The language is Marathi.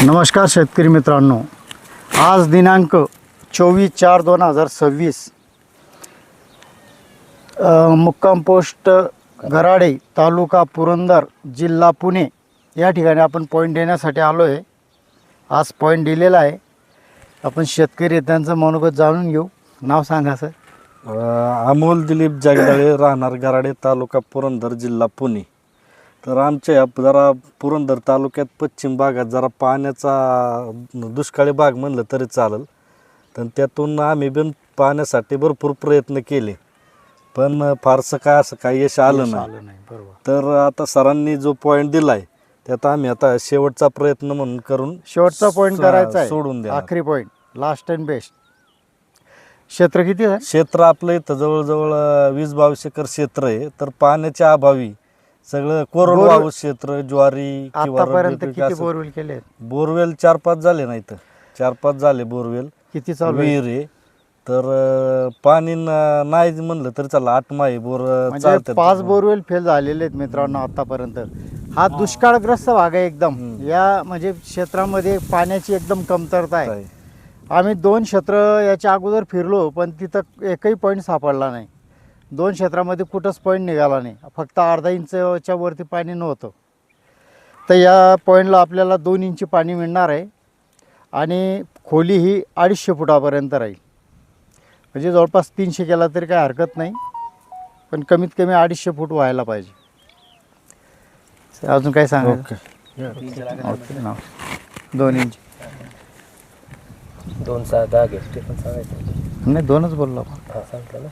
नमस्कार शेतकरी मित्रांनो, आज दिनांक 24/4/2026 मुक्काम पोस्ट गराडे, तालुका पुरंदर, जिल्हा पुणे या ठिकाणी आपण पॉईंट देण्यासाठी आलो आहे. आज पॉईंट दिलेला आहे. आपण शेतकरी त्यांचं मनोगत जाणून घेऊ. नाव सांगा सर. अमोल दिलीप जगदाळे, राहणार गराडे, तालुका पुरंदर, जिल्हा पुणे. तर आमच्या जरा पुरंदर तालुक्यात पश्चिम भागात जरा पाण्याचा दुष्काळी भाग म्हणलं तरी चालेल. तर त्यातून आम्ही पण पाण्यासाठी भरपूर प्रयत्न केले, पण फारसं काय असं काही यश आलं नाही. बरोबर. तर आता सरांनी जो पॉईंट दिलाय त्यात आम्ही आता शेवटचा प्रयत्न म्हणून करून शेवटचा पॉईंट करायचा आहे. सोडून द्या. आखरी पॉईंट, लास्ट अँड बेस्ट. क्षेत्र किती आहे? क्षेत्र आपलं इथं जवळजवळ 20-22 एकर क्षेत्र आहे. तर पाण्याच्या अभावी सगळं कोरडवाहू क्षेत्र, ज्वारी किंवा आतापर्यंत रब्बी पीक किती असं. बोरवेल केले आहेत? बोरवेल 4-5 झाले नाही तर 4-5 झाले बोरवेल. किती चालू आहे? विहीर आहे. तर पाणी नाही म्हणलं तरी चाललं. 8 माही बोर म्हणजे चालतात. 5 बोरवेल फेल झालेले आहेत मित्रांनो आतापर्यंत. हा दुष्काळग्रस्त भाग आहे एकदम. या म्हणजे क्षेत्रामध्ये पाण्याची एकदम कमतरता आहे. आम्ही 2 क्षेत्र याच्या अगोदर फिरलो, पण तिथं एकही पॉईंट सापडला नाही. 2 क्षेत्रामध्ये कुठंच पॉईंट निघाला नाही. फक्त अर्धा इंचच्या वरती पाणी नव्हतं. तर या पॉईंटला आपल्याला 2 इंची पाणी मिळणार आहे आणि खोली ही 250 फुटापर्यंत राहील. म्हणजे जवळपास 300 केला तरी काही हरकत नाही, पण कमीत कमी 250 फूट व्हायला पाहिजे. अजून काय सांगायचं? ओके. 2 इंच 2 6 10 घेते पण सांगायचं नाही, 2च बोललो आपण. सांगतो ना.